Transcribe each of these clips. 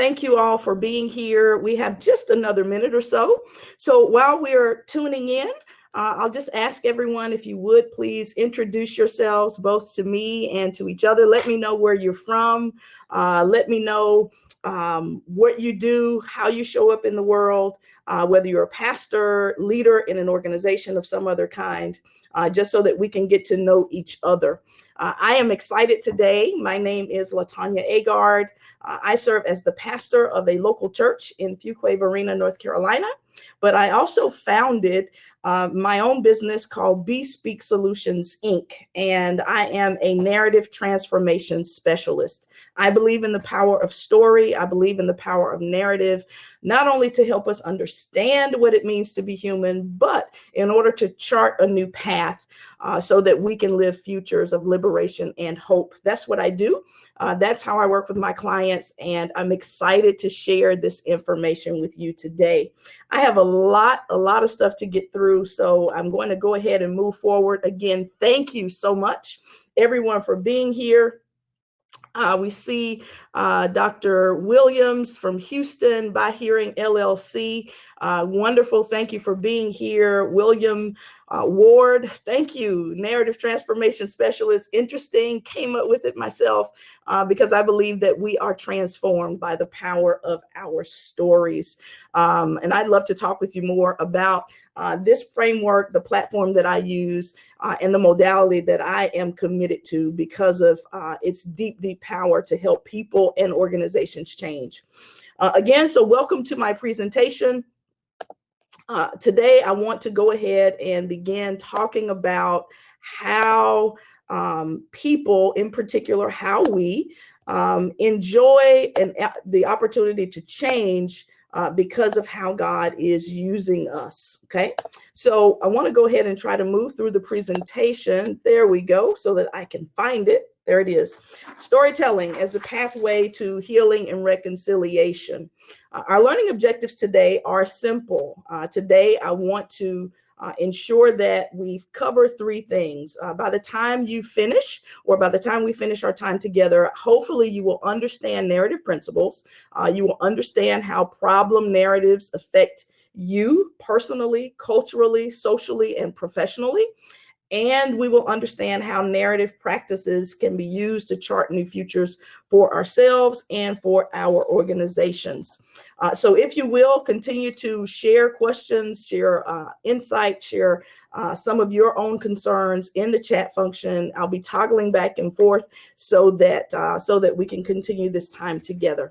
thank you all for being here. We have just another minute or so. So while we're tuning in, I'll just ask everyone if you would please introduce yourselves both to me and to each other. Let me know where you're from. Let me know what you do, how you show up in the world, whether you're a pastor, leader in an organization of some other kind, just so that we can get to know each other. I am excited today. My name is Latonya Agard. I serve as the pastor of a local church in Fuquay-Varina, North Carolina, but I also founded my own business called Bespeak Solutions, Inc., and I am a narrative transformation specialist. I believe in the power of story. I believe in the power of narrative, not only to help us understand what it means to be human, but in order to chart a new path so that we can live futures of liberation and hope. That's what I do. That's how I work with my clients, and I'm excited to share this information with you today. I have a lot of stuff to get through, so I'm going to go ahead and move forward. Again, thank you so much, everyone, for being here. We see Dr. Williams from Houston by Hearing LLC. Wonderful. Thank you for being here. William Ward, thank you. Narrative transformation specialist. Interesting. Came up with it myself because I believe that we are transformed by the power of our stories. And I'd love to talk with you more about this framework, the platform that I use, and the modality that I am committed to because of its deep power to help people and organizations change. Again, so welcome to my presentation. Today, I want to go ahead and begin talking about how people, in particular, how we enjoy the opportunity to change because of how God is using us. Okay, so I want to go ahead and try to move through the presentation. There we go, so that I can find it. There it is. Storytelling as the pathway to healing and reconciliation. Our learning objectives today are simple. Today, I want to ensure that we cover three things. By the time you finish, or by the time we finish our time together, hopefully you will understand narrative principles. You will understand how problem narratives affect you personally, culturally, socially, and professionally. And we will understand how narrative practices can be used to chart new futures for ourselves and for our organizations. So if you will, continue to share questions, share insight, share some of your own concerns in the chat function. I'll be toggling back and forth so that we can continue this time together.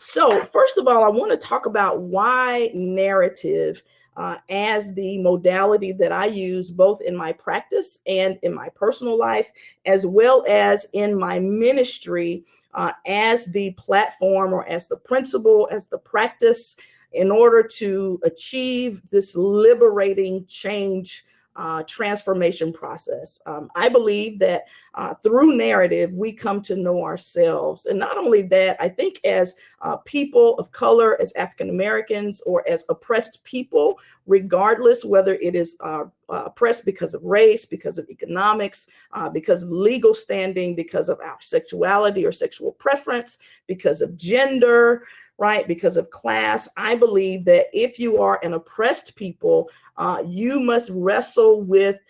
So first of all, I want to talk about why narrative as the modality that I use both in my practice and in my personal life, as well as in my ministry as the platform or as the principle, as the practice in order to achieve this liberating change transformation process. I believe that through narrative, we come to know ourselves. And not only that, I think as people of color, as African Americans, or as oppressed people, regardless whether it is oppressed because of race, because of economics, because of legal standing, because of our sexuality or sexual preference, because of gender, right? Because of class. I believe that if you are an oppressed people, you must wrestle with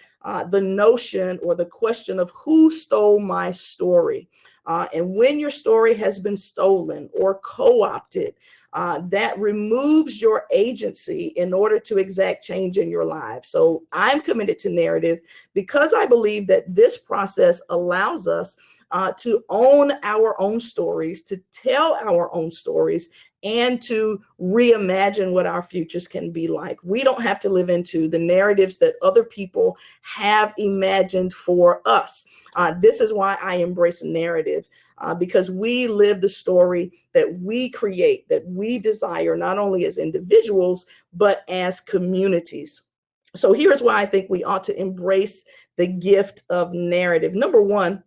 the notion or the question of who stole my story. And when your story has been stolen or co-opted, that removes your agency in order to exact change in your life. So I'm committed to narrative because I believe that this process allows us to own our own stories, to tell our own stories, and to reimagine what our futures can be like. We don't have to live into the narratives that other people have imagined for us. This is why I embrace narrative, because we live the story that we create, that we desire, not only as individuals, but as communities. So here's why I think we ought to embrace the gift of narrative. Number one,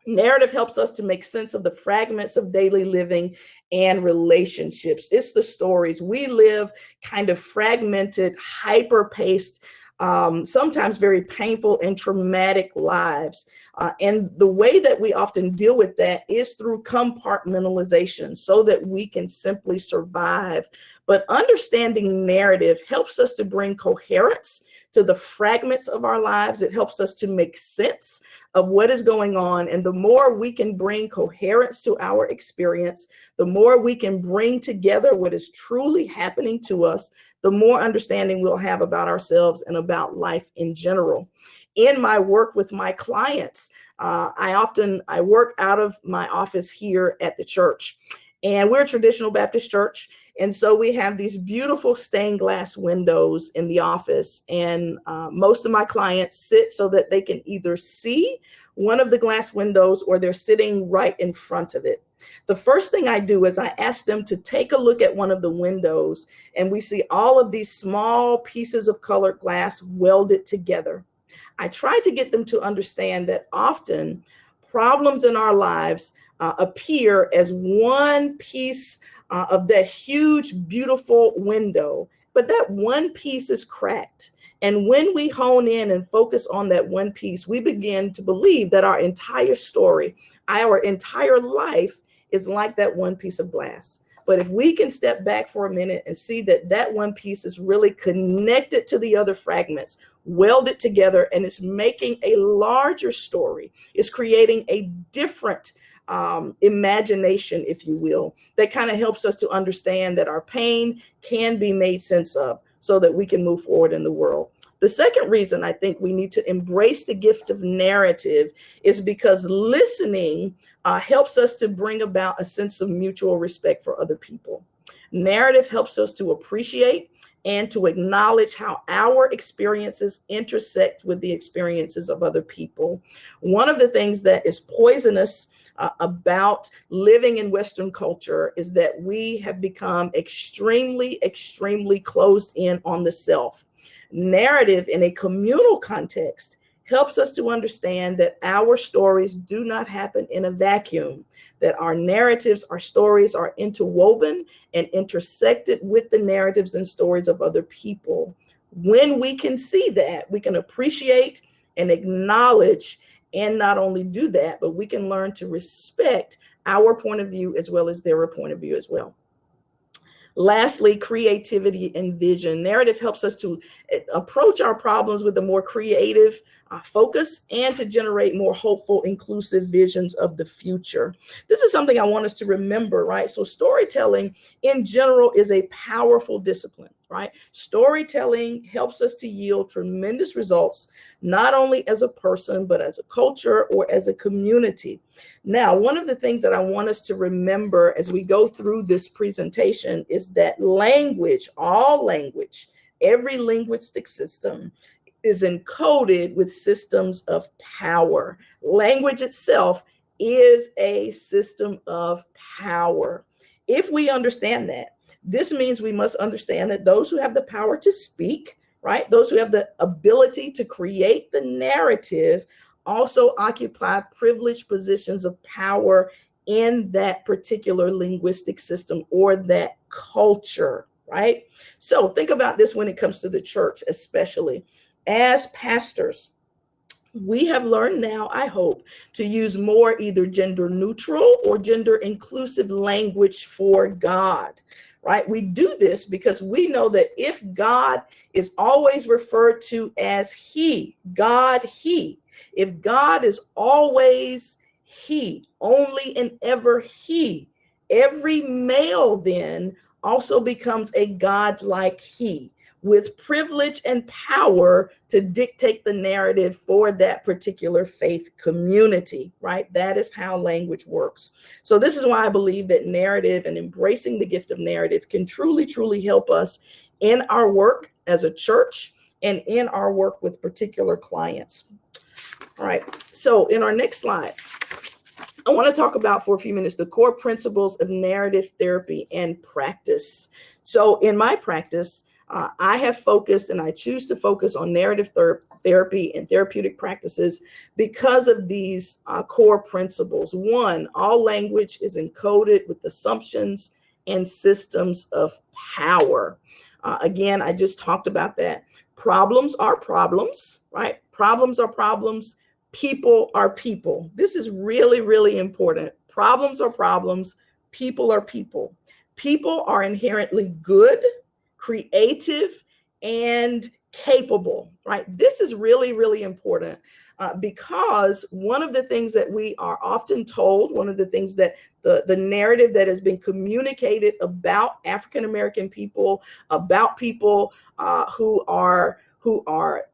narrative helps us to make sense of the fragments of daily living and relationships. It's the stories. We live kind of fragmented, hyper-paced, sometimes very painful and traumatic lives. And the way that we often deal with that is through compartmentalization so that we can simply survive. But understanding narrative helps us to bring coherence to the fragments of our lives. It helps us to make sense of what is going on. And the more we can bring coherence to our experience, the more we can bring together what is truly happening to us, the more understanding we'll have about ourselves and about life in general. In my work with my clients, I work out of my office here at the church, and we're a traditional Baptist church. And so we have these beautiful stained glass windows in the office, and most of my clients sit so that they can either see one of the glass windows or they're sitting right in front of it. The first thing I do is I ask them to take a look at one of the windows, and we see all of these small pieces of colored glass welded together. I try to get them to understand that often problems in our lives appear as one piece of that huge, beautiful window, but that one piece is cracked. And when we hone in and focus on that one piece, we begin to believe that our entire story, our entire life is like that one piece of glass. But if we can step back for a minute and see that that one piece is really connected to the other fragments, welded together, and it's making a larger story, it's creating a different imagination, if you will, that kind of helps us to understand that our pain can be made sense of so that we can move forward in the world. The second reason I think we need to embrace the gift of narrative is because listening helps us to bring about a sense of mutual respect for other people. Narrative helps us to appreciate and to acknowledge how our experiences intersect with the experiences of other people. One of the things that is poisonous about living in Western culture is that we have become extremely closed in on the self. Narrative in a communal context helps us to understand that our stories do not happen in a vacuum, that our narratives, our stories are interwoven and intersected with the narratives and stories of other people. When we can see that, we can appreciate and acknowledge, and not only do that, but we can learn to respect our point of view as well as their point of view as well. Lastly, creativity and vision. Narrative helps us to approach our problems with a more creative focus and to generate more hopeful, inclusive visions of the future. This is something I want us to remember, right? So storytelling in general is a powerful discipline, right? Storytelling helps us to yield tremendous results, not only as a person, but as a culture or as a community. Now, one of the things that I want us to remember as we go through this presentation is that language, all language, every linguistic system is encoded with systems of power. Language itself is a system of power. If we understand that, this means we must understand that those who have the power to speak, right, those who have the ability to create the narrative also occupy privileged positions of power in that particular linguistic system or that culture, right? So think about this when it comes to the church, especially. As pastors, we have learned now, I hope, to use more either gender neutral or gender inclusive language for God, right? We do this because we know that if God is always referred to as he, God, he, if God is always he, only and ever he, every male then also becomes a God-like he, with privilege and power to dictate the narrative for that particular faith community, right? That is how language works. So this is why I believe that narrative and embracing the gift of narrative can truly help us in our work as a church and in our work with particular clients. All right, so in our next slide, I want to talk about for a few minutes the core principles of narrative therapy and practice. So in my practice, I have focused and I choose to focus on narrative therapy and therapeutic practices because of these core principles. One, all language is encoded with assumptions and systems of power. Again, I just talked about that. Problems are problems, right? Problems are problems. People are people. This is really, really important. Problems are problems. People are people. People are inherently good, creative, and capable, right? This is really, really important because one of the things that we are often told, one of the things that the narrative that has been communicated about African American people, about people who are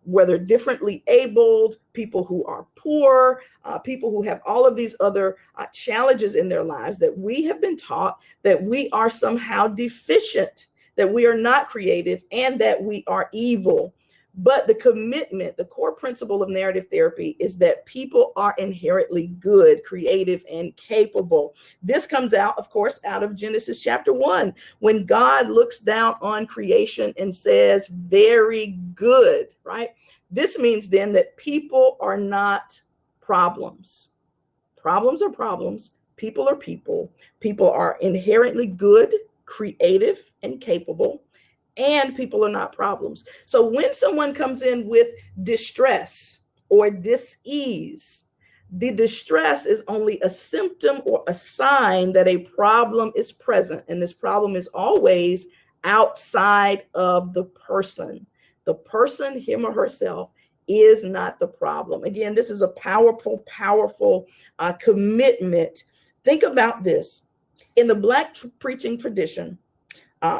whether differently abled, people who are poor, people who have all of these other challenges in their lives, that we have been taught that we are somehow deficient, that we are not creative, and that we are evil. But the commitment, the core principle of narrative therapy is that people are inherently good, creative, and capable. This comes out, of course, out of Genesis chapter 1, when God looks down on creation and says, very good, right? This means then that people are not problems. Problems are problems. People are people. People are inherently good, creative, and capable. And people are not problems. So when someone comes in with distress or dis-ease, the distress is only a symptom or a sign that a problem is present. And this problem is always outside of the person. The person, him or herself, is not the problem. Again, this is a powerful, powerful commitment. Think about this. In the Black preaching tradition,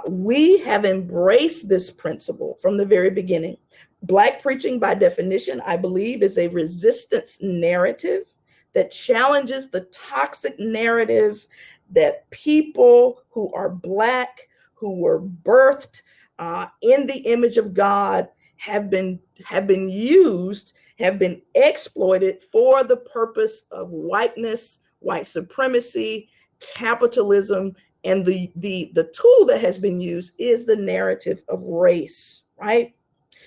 we have embraced this principle from the very beginning. Black preaching, by definition, I believe, is a resistance narrative that challenges the toxic narrative that people who are Black, who were birthed in the image of God, have been used, have been exploited for the purpose of whiteness, white supremacy, capitalism. And the tool that has been used is the narrative of race, right?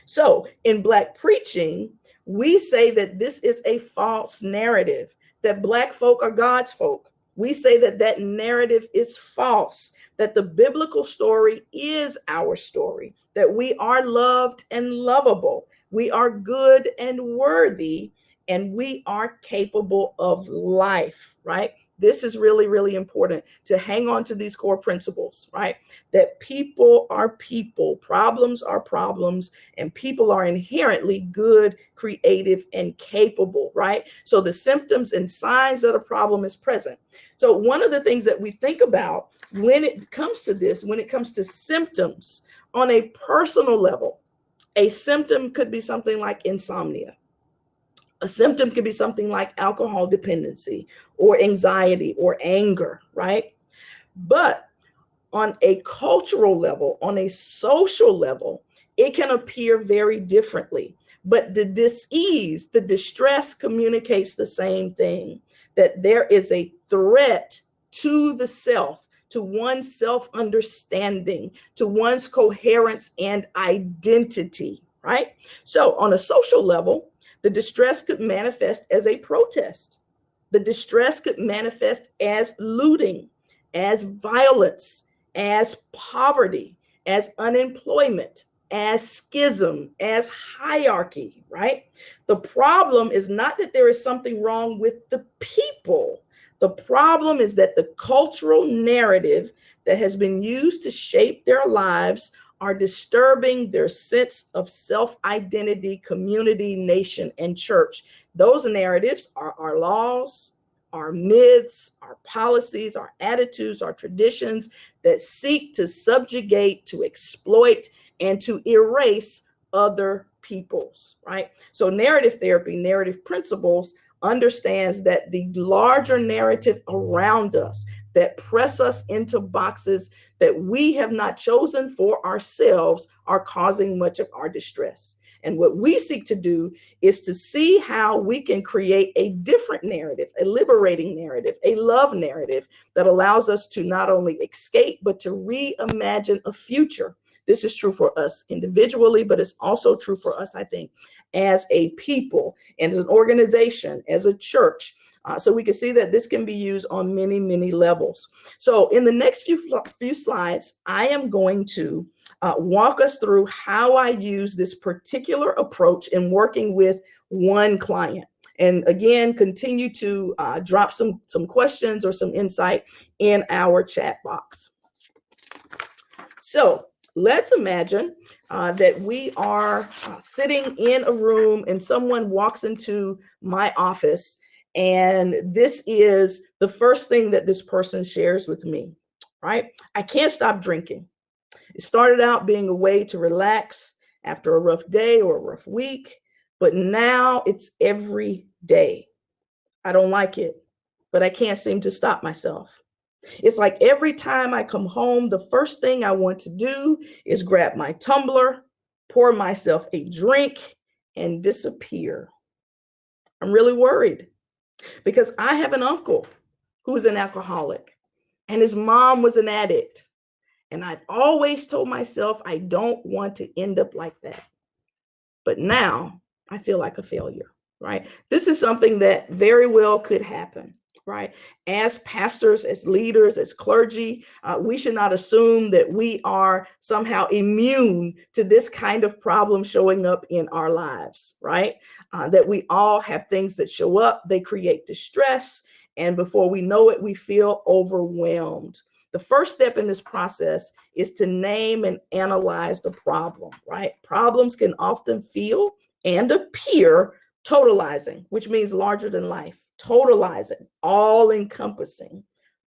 So in Black preaching, we say that this is a false narrative, that Black folk are God's folk. We say that that narrative is false, that the biblical story is our story, that we are loved and lovable, we are good and worthy, and we are capable of life, right? This is really, really important to hang on to these core principles, right? That people are people, problems are problems, and people are inherently good, creative, and capable, right? So the symptoms and signs that a problem is present. So one of the things that we think about when it comes to this, when it comes to symptoms on a personal level, a symptom could be something like insomnia. A symptom could be something like alcohol dependency or anxiety or anger, right? But on a cultural level, on a social level, it can appear very differently. But the dis-ease, the distress communicates the same thing, that there is a threat to the self, to one's self-understanding, to one's coherence and identity, right? So on a social level, the distress could manifest as a protest. The distress could manifest as looting, as violence, as poverty, as unemployment, as schism, as hierarchy, right? The problem is not that there is something wrong with the people. The problem is that the cultural narrative that has been used to shape their lives are disturbing their sense of self-identity, community, nation, and church. Those narratives are our laws, our myths, our policies, our attitudes, our traditions that seek to subjugate, to exploit, and to erase other peoples, right? So narrative therapy, narrative principles understands that the larger narrative around us that press us into boxes that we have not chosen for ourselves are causing much of our distress. And what we seek to do is to see how we can create a different narrative, a liberating narrative, a love narrative that allows us to not only escape, but to reimagine a future. This is true for us individually, but it's also true for us, I think, as a people and as an organization, as a church, So we can see that this can be used on many, many levels. So in the next few slides, I am going to walk us through how I use this particular approach in working with one client. And again, continue to drop some questions or some insight in our chat box. So let's imagine that we are sitting in a room and someone walks into my office, and this is the first thing that this person shares with me, right? I can't stop drinking. It started out being a way to relax after a rough day or a rough week, but now it's every day. I don't like it, but I can't seem to stop myself. It's like every time I come home, the first thing I want to do is grab my tumbler, pour myself a drink, and disappear. I'm really worried because I have an uncle who's an alcoholic and his mom was an addict. And I've always told myself I don't want to end up like that. But now I feel like a failure, right? This is something that very well could happen. Right? As pastors, as leaders, as clergy, we should not assume that we are somehow immune to this kind of problem showing up in our lives, right? That we all have things that show up, they create distress, and before we know it, we feel overwhelmed. The first step in this process is to name and analyze the problem, right? Problems can often feel and appear totalizing, which means larger than life. Totalizing, all-encompassing,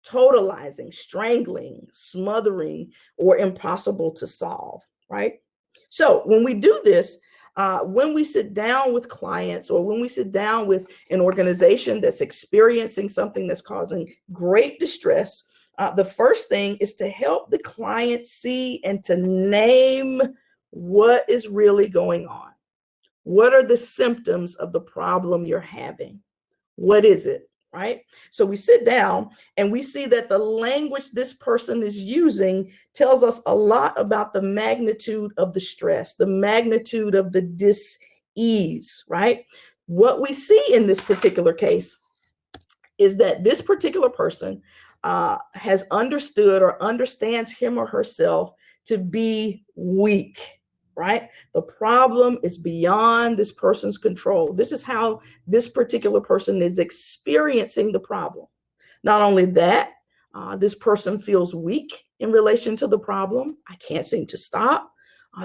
totalizing, strangling, smothering, or impossible to solve, right? So when we do this, when we sit down with clients or when we sit down with an organization that's experiencing something that's causing great distress, the first thing is to help the client see and to name what is really going on. What are the symptoms of the problem you're having? What is it, right? So we sit down and we see that the language this person is using tells us a lot about the magnitude of the stress, the magnitude of the dis-ease, right? What we see in this particular case is that this particular person has understood or understands him or herself to be weak. Right? The problem is beyond this person's control. This is how this particular person is experiencing the problem. Not only that, this person feels weak in relation to the problem. I can't seem to stop.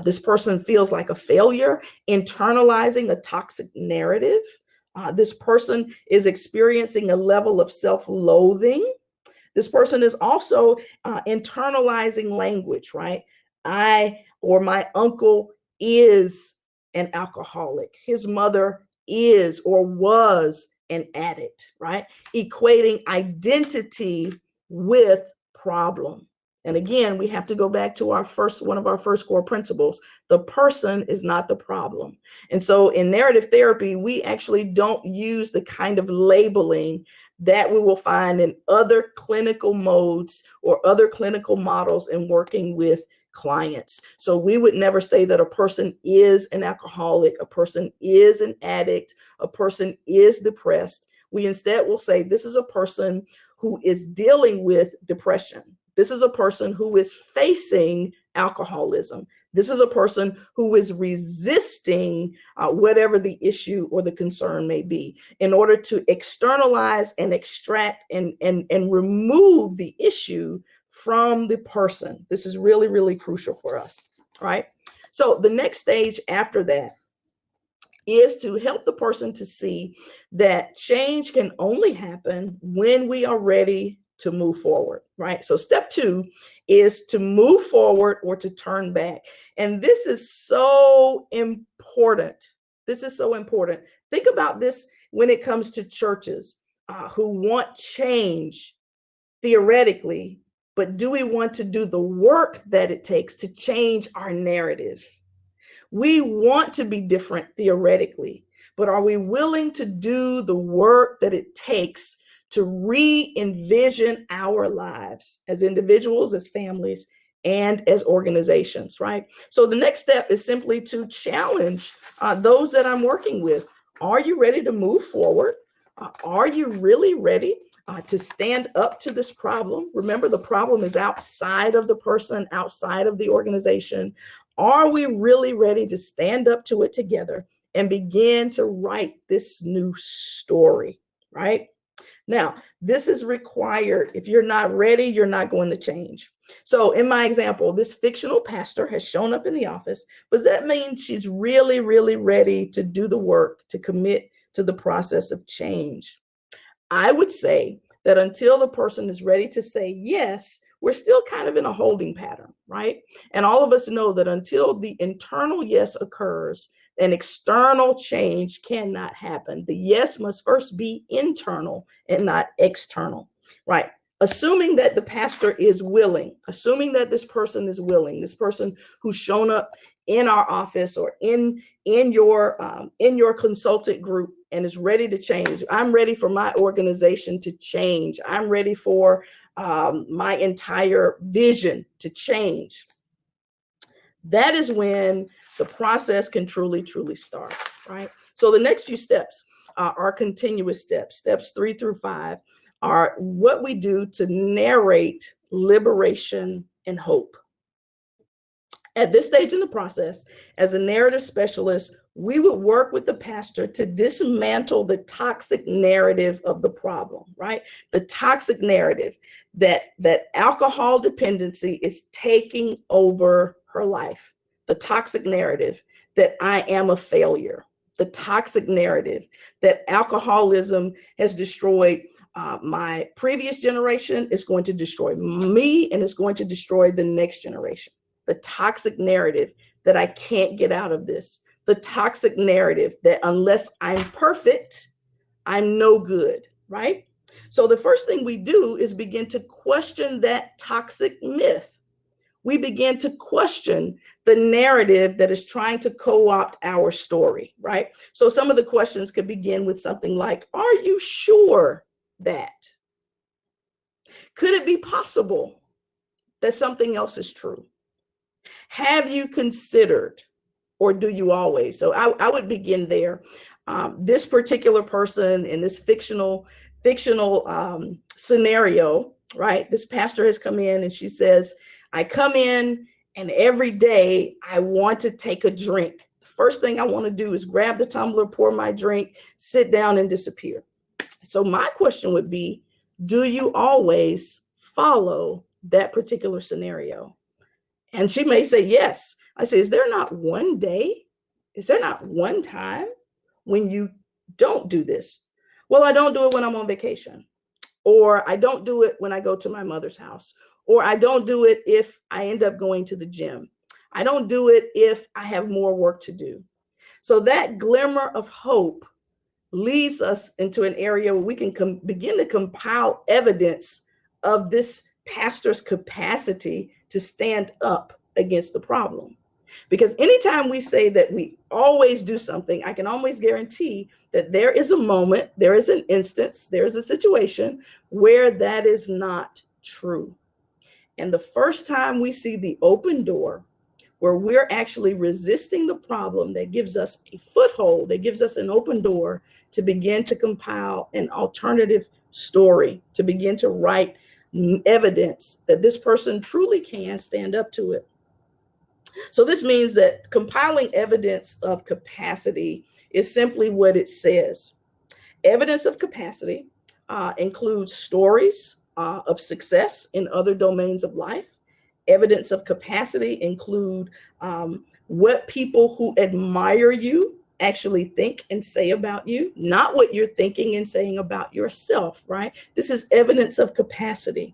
This person feels like a failure, internalizing a toxic narrative. This person is experiencing a level of self-loathing. This person is also internalizing language, right? I or my uncle is an alcoholic. His mother is or was an addict, right? Equating identity with problem. And again, we have to go back to one of our first core principles. The person is not the problem. And so in narrative therapy, we actually don't use the kind of labeling that we will find in other clinical modes or other clinical models in working with clients. So we would never say that a person is an alcoholic, a person is an addict, a person is depressed. We instead will say this is a person who is dealing with depression. This is a person who is facing alcoholism. This is a person who is resisting whatever the issue or the concern may be in order to externalize and extract and remove the issue from the person. This is really, really crucial for us, right? So the next stage after that is to help the person to see that change can only happen when we are ready to move forward, right? So step 2 is to move forward or to turn back. And this is so important. This is so important. Think about this when it comes to churches who want change theoretically, but do we want to do the work that it takes to change our narrative? We want to be different theoretically, but are we willing to do the work that it takes to re-envision our lives as individuals, as families, and as organizations, right? So the next step is simply to challenge those that I'm working with. Are you ready to move forward? Are you really ready to stand up to this problem? Remember, the problem is outside of the person, outside of the organization. Are we really ready to stand up to it together and begin to write this new story, right? Now, this is required. If you're not ready, you're not going to change. So in my example, this fictional pastor has shown up in the office, but that means she's really, really ready to do the work, to commit to the process of change. I would say that until the person is ready to say yes, we're still kind of in a holding pattern, right? And all of us know that until the internal yes occurs, an external change cannot happen. The yes must first be internal and not external, right? Assuming that the pastor is willing, assuming that this person is willing, this person who's shown up in our office or in your consultant group and is ready to change. I'm ready for my organization to change. I'm ready for my entire vision to change. That is when the process can truly, truly start, right? So the next few steps are continuous steps. Steps 3 through 5 are what we do to narrate liberation and hope. At this stage in the process, as a narrative specialist, we would work with the pastor to dismantle the toxic narrative of the problem, right? The toxic narrative that alcohol dependency is taking over her life. The toxic narrative that I am a failure. The toxic narrative that alcoholism has destroyed my previous generation, is going to destroy me, and it's going to destroy the next generation. The toxic narrative that I can't get out of this. The toxic narrative that unless I'm perfect, I'm no good, right? So the first thing we do is begin to question that toxic myth. We begin to question the narrative that is trying to co-opt our story, right? So some of the questions could begin with something like, are you sure that? Could it be possible that something else is true? Have you considered, or do you always? So I would begin there. This particular person in this fictional scenario, right? This pastor has come in and she says, I come in and every day I want to take a drink. The first thing I want to do is grab the tumbler, pour my drink, sit down and disappear. So my question would be, do you always follow that particular scenario? And she may say, yes. I say, is there not one day? Is there not one time when you don't do this? Well, I don't do it when I'm on vacation, or I don't do it when I go to my mother's house, or I don't do it if I end up going to the gym. I don't do it if I have more work to do. So that glimmer of hope leads us into an area where we can begin to compile evidence of this pastor's capacity to stand up against the problem. Because anytime we say that we always do something, I can always guarantee that there is a moment, there is an instance, there is a situation where that is not true. And the first time we see the open door where we're actually resisting the problem, that gives us a foothold, that gives us an open door to begin to compile an alternative story, to begin to write evidence that this person truly can stand up to it. So this means that compiling evidence of capacity is simply what it says. Evidence of capacity includes stories of success in other domains of life. Evidence of capacity include what people who admire you actually think and say about you, not what you're thinking and saying about yourself, right? This is evidence of capacity.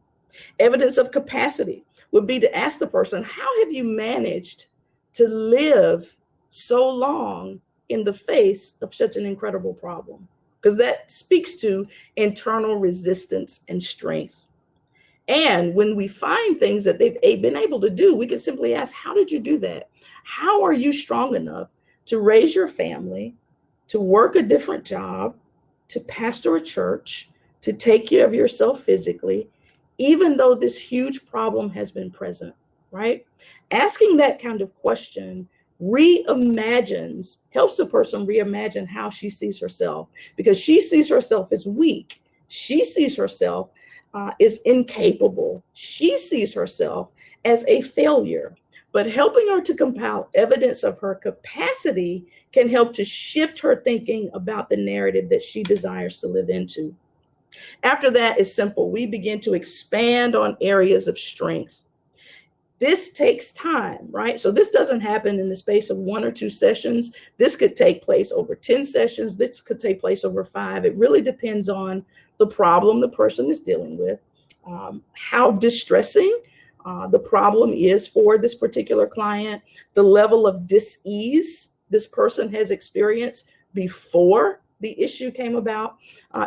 Evidence of capacity would be to ask the person, how have you managed to live so long in the face of such an incredible problem? Because that speaks to internal resistance and strength. And when we find things that they've been able to do, we can simply ask, how did you do that? How are you strong enough to raise your family, to work a different job, to pastor a church, to take care of yourself physically, even though this huge problem has been present, right? Asking that kind of question helps a person reimagine how she sees herself, because she sees herself as weak. She sees herself as incapable. She sees herself as a failure. But helping her to compile evidence of her capacity can help to shift her thinking about the narrative that she desires to live into. After that, it's simple. We begin to expand on areas of strength. This takes time, right? So this doesn't happen in the space of 1 or 2 sessions. This could take place over 10 sessions. This could take place over 5. It really depends on the problem the person is dealing with, how distressing the problem is for this particular client, the level of dis-ease this person has experienced before the issue came about,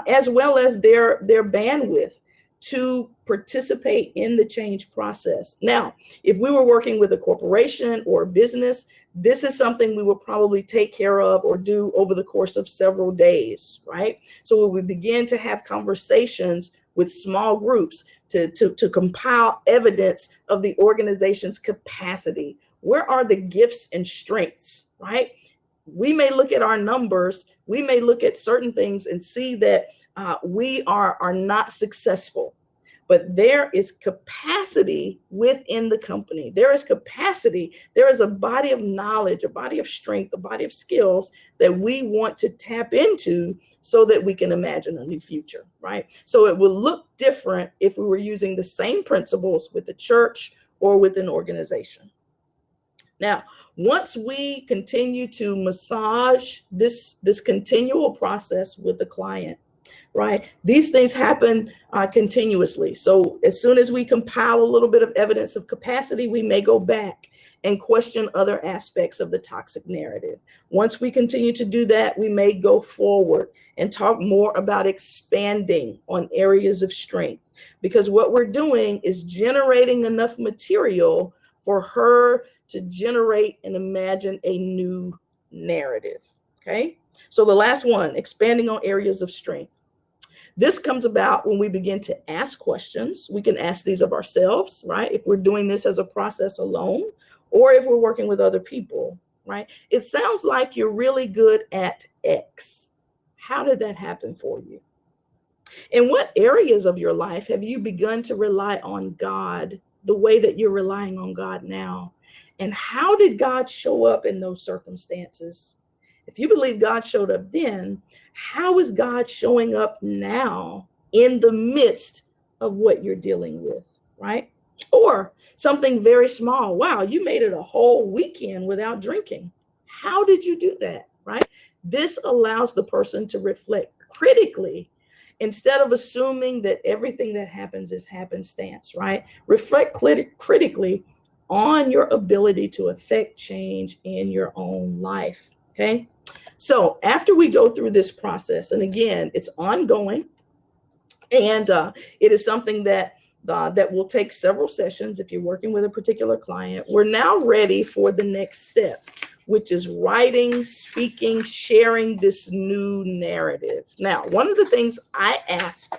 as well as their bandwidth to participate in the change process. Now, if we were working with a corporation or a business, this is something we would probably take care of or do over the course of several days, right? So we would begin to have conversations with small groups to compile evidence of the organization's capacity. Where are the gifts and strengths, right? We may look at our numbers, we may look at certain things and see that we are not successful, but there is capacity within the company. There is capacity. There is a body of knowledge, a body of strength, a body of skills that we want to tap into so that we can imagine a new future, right? So it will look different if we were using the same principles with the church or with an organization. Now, once we continue to massage this continual process with the client, right, these things happen continuously. So as soon as we compile a little bit of evidence of capacity, we may go back and question other aspects of the toxic narrative. Once we continue to do that, we may go forward and talk more about expanding on areas of strength, because what we're doing is generating enough material for her to generate and imagine a new narrative, okay? So the last one, expanding on areas of strength. This comes about when we begin to ask questions. We can ask these of ourselves, right? If we're doing this as a process alone, or if we're working with other people, right? It sounds like you're really good at X. How did that happen for you? In what areas of your life have you begun to rely on God the way that you're relying on God now? And how did God show up in those circumstances? If you believe God showed up then, how is God showing up now in the midst of what you're dealing with, right? Or something very small. Wow, you made it a whole weekend without drinking. How did you do that, right? This allows the person to reflect critically instead of assuming that everything that happens is happenstance, right? Reflect critically on your ability to affect change in your own life, okay? So after we go through this process, and again, it's ongoing, and it is something that will take several sessions if you're working with a particular client, we're now ready for the next step, which is writing, speaking, sharing this new narrative. Now, one of the things I ask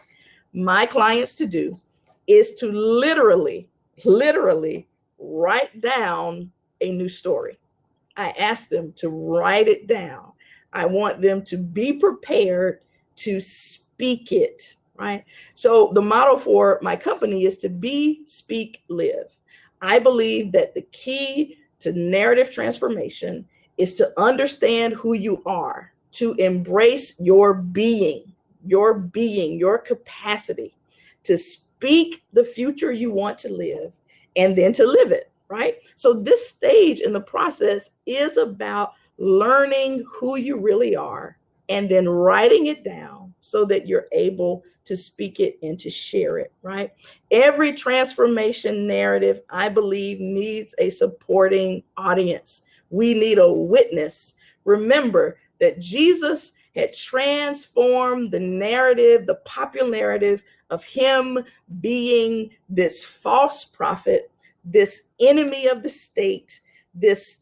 my clients to do is to literally write down a new story. I ask them to write it down. I want them to be prepared to speak it, right? So the motto for my company is to be, speak, live. I believe that the key to narrative transformation is to understand who you are, to embrace your being, your capacity to speak the future you want to live, and then to live it, right? So this stage in the process is about learning who you really are and then writing it down so that you're able to speak it and to share it, right? Every transformation narrative, I believe, needs a supporting audience. We need a witness. Remember that Jesus had transformed the narrative, the popular narrative of him being this false prophet, this enemy of the state, this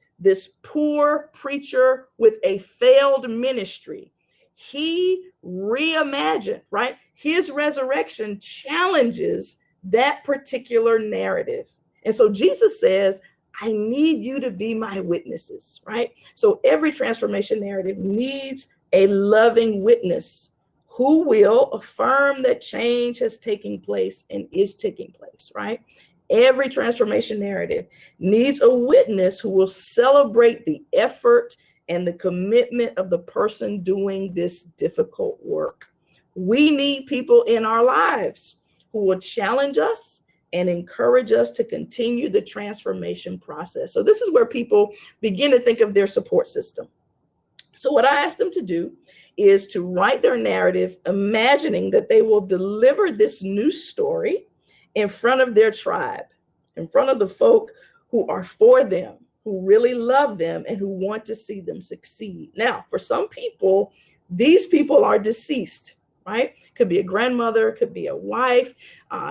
poor preacher with a failed ministry. He reimagined, right? His resurrection challenges that particular narrative. And so Jesus says, I need you to be my witnesses, right? So every transformation narrative needs a loving witness who will affirm that change has taken place and is taking place, right? Every transformation narrative needs a witness who will celebrate the effort and the commitment of the person doing this difficult work. We need people in our lives who will challenge us and encourage us to continue the transformation process. So this is where people begin to think of their support system. So what I asked them to do is to write their narrative, imagining that they will deliver this new story in front of their tribe, in front of the folk who are for them, who really love them, and who want to see them succeed. Now, for some people, these people are deceased, right? Could be a grandmother, could be a wife,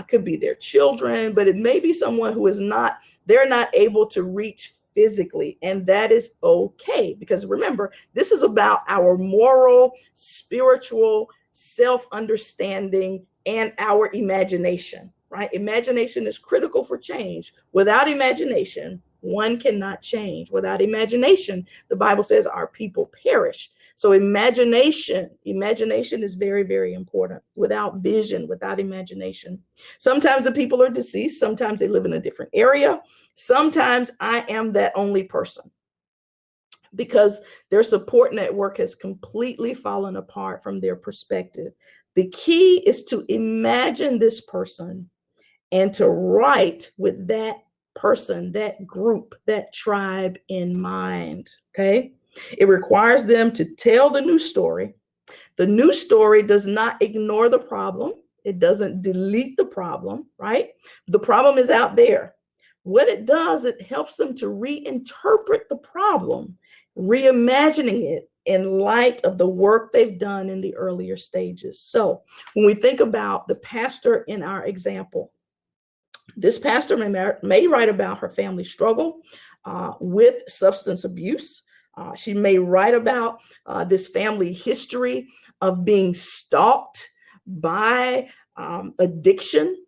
could be their children, but it may be someone who is not, they're not able to reach physically, and that is okay, because remember, this is about our moral, spiritual, self-understanding, and our imagination, right? Imagination is critical for change. Without imagination, one cannot change. Without imagination, the Bible says our people perish. So imagination is very, very important. Without vision, without imagination. Sometimes the people are deceased. Sometimes they live in a different area. Sometimes I am that only person because their support network has completely fallen apart from their perspective. The key is to imagine this person and to write with that person, that group, that tribe in mind, okay? It requires them to tell the new story. The new story does not ignore the problem. It doesn't delete the problem, right? The problem is out there. What it does, it helps them to reinterpret the problem, reimagining it in light of the work they've done in the earlier stages. So when we think about the pastor in our example, this pastor may write about her family struggle with substance abuse. She may write about this family history of being stalked by addiction,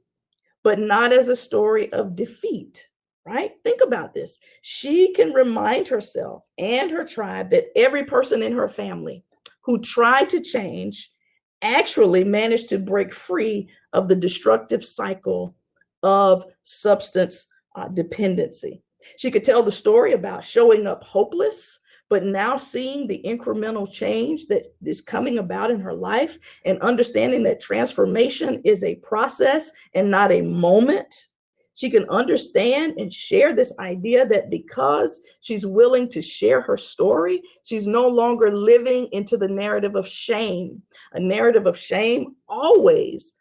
but not as a story of defeat, right? Think about this. She can remind herself and her tribe that every person in her family who tried to change actually managed to break free of the destructive cycle of substance dependency. She could tell the story about showing up hopeless, but now seeing the incremental change that is coming about in her life and understanding that transformation is a process and not a moment. She can understand and share this idea that because she's willing to share her story, she's no longer living into the narrative of shame. A narrative of shame always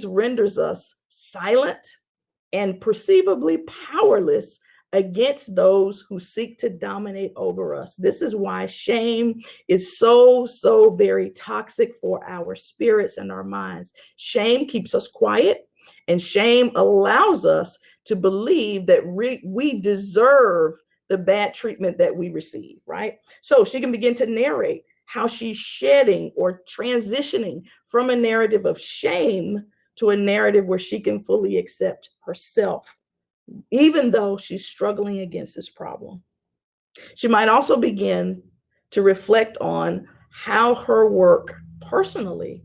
renders us silent and perceivably powerless against those who seek to dominate over us. This is why shame is so very toxic for our spirits and our minds. Shame keeps us quiet, and shame allows us to believe that we deserve the bad treatment that we receive, right? So she can begin to narrate how she's shedding or transitioning from a narrative of shame to a narrative where she can fully accept herself, even though she's struggling against this problem. She might also begin to reflect on how her work personally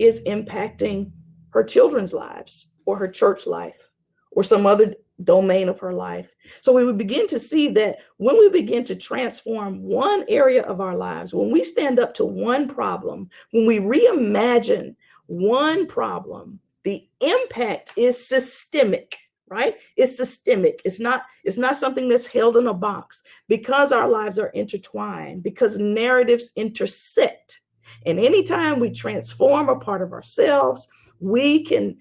is impacting her children's lives or her church life or some other domain of her life. So we would begin to see that when we begin to transform one area of our lives, when we stand up to one problem, when we reimagine one problem, the impact is systemic, right? It's systemic. It's not something that's held in a box, because our lives are intertwined, because narratives intersect. And anytime we transform a part of ourselves, we can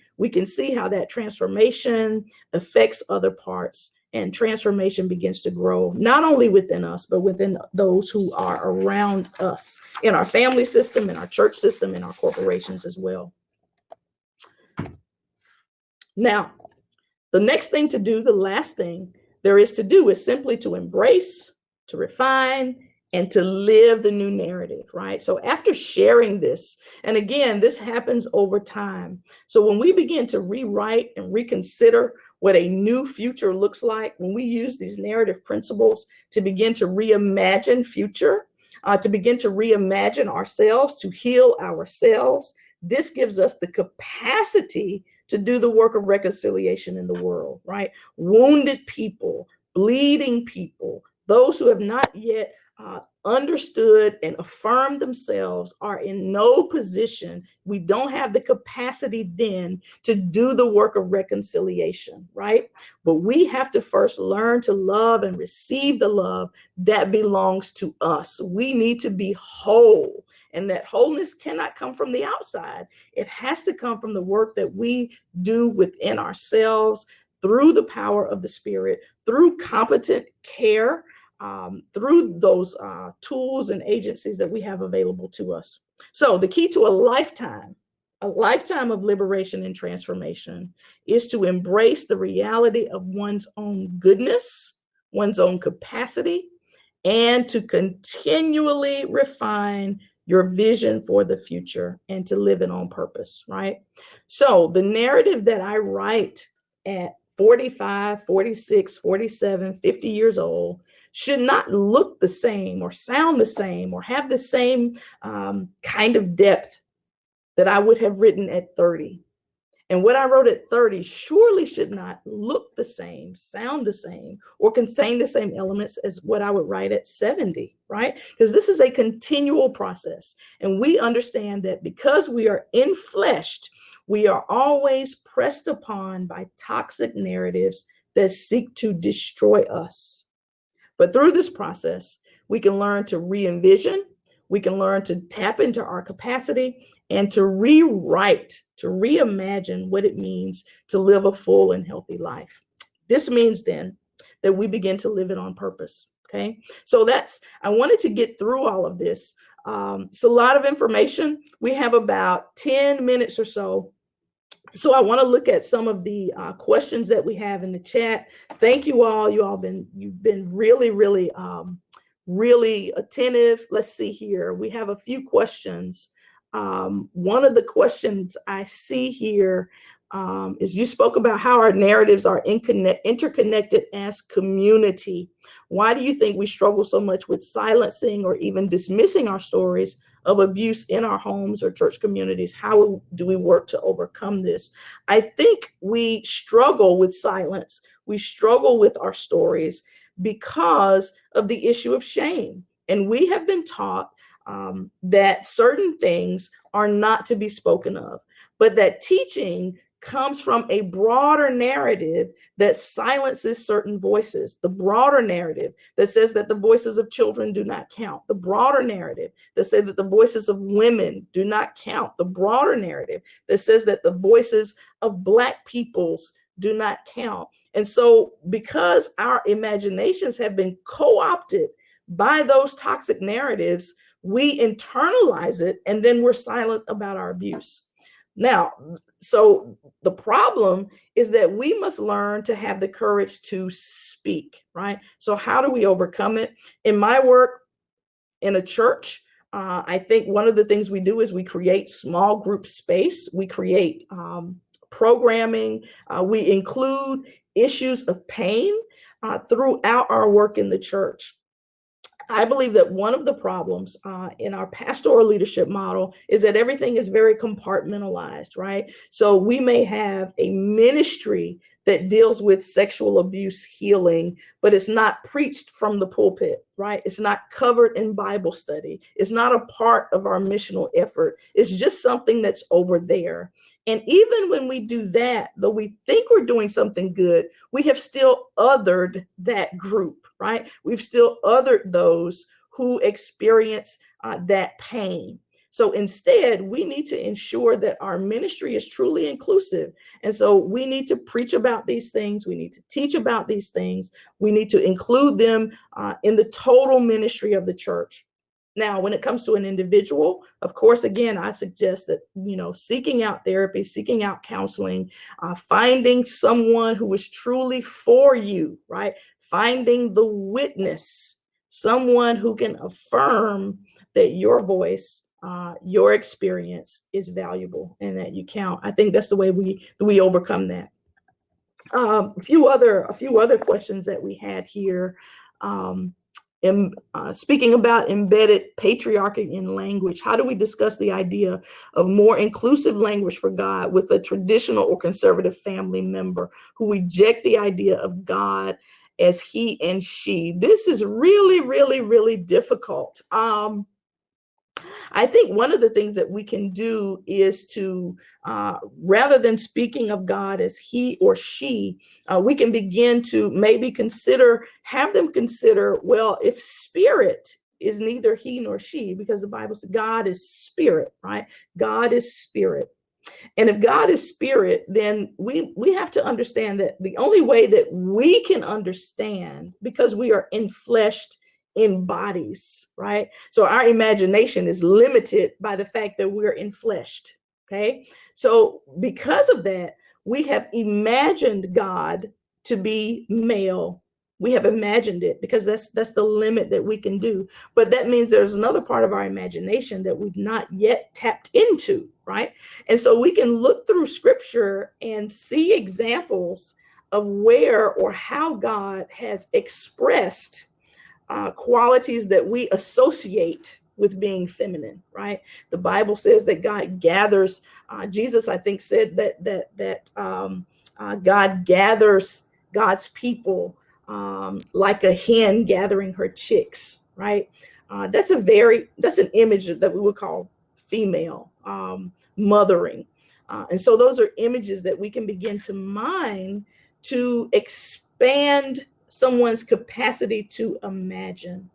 see how that transformation affects other parts, and transformation begins to grow, not only within us, but within those who are around us, in our family system, in our church system, in our corporations as well. Now, the next thing to do, the last thing there is to do, is simply to embrace, to refine, and to live the new narrative, right? So after sharing this, and again, this happens over time. So when we begin to rewrite and reconsider what a new future looks like, when we use these narrative principles to begin to reimagine future, to begin to reimagine ourselves, to heal ourselves, this gives us the capacity to do the work of reconciliation in the world, right? Wounded people, bleeding people, those who have not yet understood and affirmed themselves are in no position. We don't have the capacity then to do the work of reconciliation, right? But we have to first learn to love and receive the love that belongs to us. We need to be whole, and that wholeness cannot come from the outside. It has to come from the work that we do within ourselves through the power of the Spirit, through competent care, through those tools and agencies that we have available to us. So the key to a lifetime of liberation and transformation is to embrace the reality of one's own goodness, one's own capacity, and to continually refine your vision for the future and to live it on purpose, right? So the narrative that I write at 45, 46, 47, 50 years old should not look the same or sound the same or have the same kind of depth that I would have written at 30. And what I wrote at 30 surely should not look the same, sound the same, or contain the same elements as what I would write at 70, right? Because this is a continual process. And we understand that because we are enfleshed, we are always pressed upon by toxic narratives that seek to destroy us. But through this process, we can learn to re-envision, we can learn to tap into our capacity and to rewrite, to reimagine what it means to live a full and healthy life. This means then that we begin to live it on purpose, okay? So I wanted to get through all of this. It's a lot of information. We have about 10 minutes or so. So I want to look at some of the questions that we have in the chat. Thank you all. You've been really, really, really attentive. Let's see here. We have a few questions. One of the questions I see here is you spoke about how our narratives are interconnected as community. Why do you think we struggle so much with silencing or even dismissing our stories of abuse in our homes or church communities? How do we work to overcome this? I think we struggle with silence. We struggle with our stories because of the issue of shame. And we have been taught that certain things are not to be spoken of, but that teaching comes from a broader narrative that silences certain voices, the broader narrative that says that the voices of children do not count, the broader narrative that says that the voices of women do not count, the broader narrative that says that the voices of Black peoples do not count. And so because our imaginations have been co-opted by those toxic narratives, we internalize it and then we're silent about our abuse. Now, so the problem is that we must learn to have the courage to speak, right? So how do we overcome it? In my work in a church, I think one of the things we do is we create small group space. We create programming. We include issues of pain throughout our work in the church. I believe that one of the problems in our pastoral leadership model is that everything is very compartmentalized, right? So we may have a ministry that deals with sexual abuse healing, but it's not preached from the pulpit, right? It's not covered in Bible study. It's not a part of our missional effort. It's just something that's over there. And even when we do that, though we think we're doing something good, we have still othered that group, right? We've still othered those who experience that pain. So instead, we need to ensure that our ministry is truly inclusive. And so we need to preach about these things. We need to teach about these things. We need to include them in the total ministry of the church. Now, when it comes to an individual, of course, again, I suggest that, seeking out therapy, seeking out counseling, finding someone who is truly for you, right? Finding the witness, someone who can affirm that your voice, your experience is valuable and that you count. I think that's the way we overcome that. A few other questions that we had here. Speaking about embedded patriarchy in language, how do we discuss the idea of more inclusive language for God with a traditional or conservative family member who reject the idea of God as he and she? This is really, really, really difficult. I think one of the things that we can do is to, rather than speaking of God as he or she, we can begin to maybe have them consider, well, if spirit is neither he nor she, because the Bible says God is spirit, right? God is spirit. And if God is spirit, then we have to understand that the only way that we can understand, because we are enfleshed in bodies, right? So our imagination is limited by the fact that we're enfleshed, okay? So because of that, we have imagined God to be male. We have imagined it because that's the limit that we can do. But that means there's another part of our imagination that we've not yet tapped into, right? And so we can look through scripture and see examples of where or how God has expressed qualities that we associate with being feminine, right? The Bible says that God gathers, Jesus, I think, said that God gathers God's people like a hen gathering her chicks, right? That's an image that we would call female mothering. And so those are images that we can begin to mine to expand someone's capacity to imagine.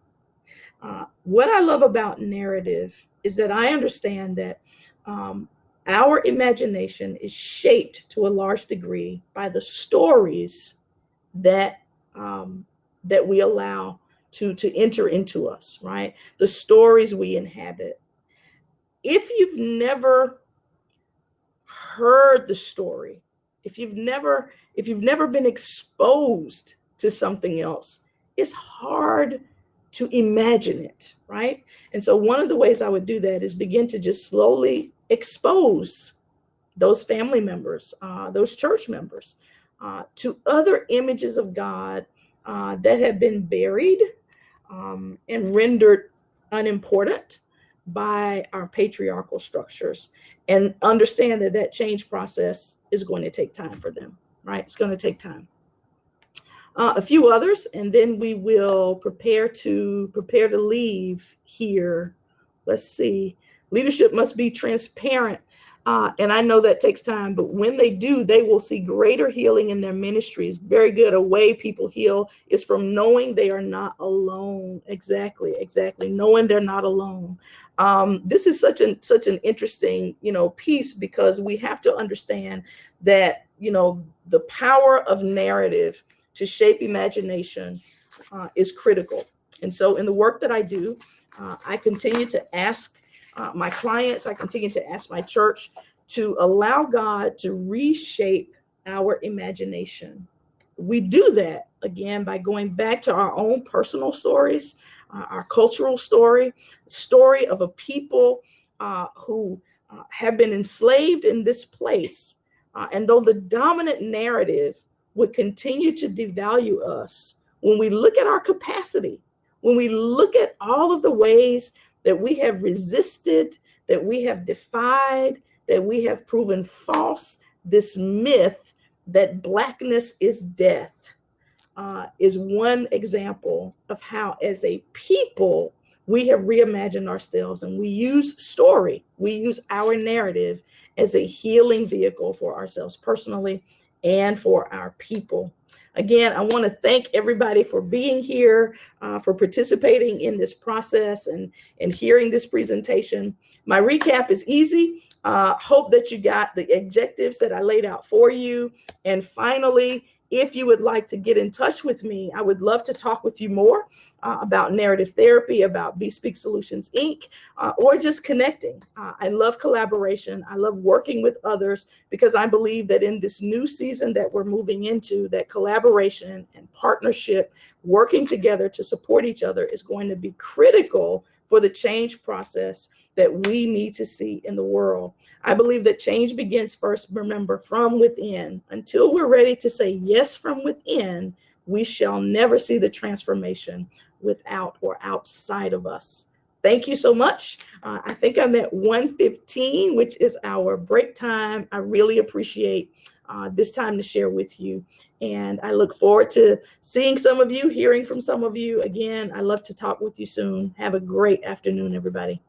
What I love about narrative is that I understand that our imagination is shaped to a large degree by the stories that we allow to enter into us, right? The stories we inhabit. If you've never heard the story, if you've never been exposed to something else, it's hard to imagine it, right? And so one of the ways I would do that is begin to just slowly expose those family members, those church members, to other images of God that have been buried and rendered unimportant by our patriarchal structures, and understand that change process is going to take time for them, right? It's going to take time. A few others, and then we will prepare to leave here. Let's see. Leadership must be transparent. And I know that takes time, but when they do, they will see greater healing in their ministries. Very good. A way people heal is from knowing they are not alone. Exactly. Knowing they're not alone. This is such an interesting, piece, because we have to understand that, the power of narrative to shape imagination is critical. And so in the work that I do, I continue to ask my clients, I continue to ask my church to allow God to reshape our imagination. We do that, again, by going back to our own personal stories, our cultural story of a people who have been enslaved in this place. And though the dominant narrative would continue to devalue us, when we look at our capacity, when we look at all of the ways that we have resisted, that we have defied, that we have proven false, this myth that Blackness is death is one example of how, as a people, we have reimagined ourselves, and we use story, we use our narrative as a healing vehicle for ourselves personally and for our people. Again, I want to thank everybody for being here, for participating in this process and hearing this presentation. My recap is easy. Hope that you got the objectives that I laid out for you. And finally, if you would like to get in touch with me, I would love to talk with you more about narrative therapy, about Bespeak Solutions, Inc., or just connecting. I love collaboration. I love working with others, because I believe that in this new season that we're moving into, that collaboration and partnership, working together to support each other, is going to be critical for the change process that we need to see in the world. I believe that change begins first, remember, from within. Until we're ready to say yes from within, we shall never see the transformation without or outside of us. Thank you so much. I think I'm at 1:15, which is our break time. I really appreciate this time to share with you. And I look forward to seeing some of you, hearing from some of you. Again, I love to talk with you soon. Have a great afternoon, everybody.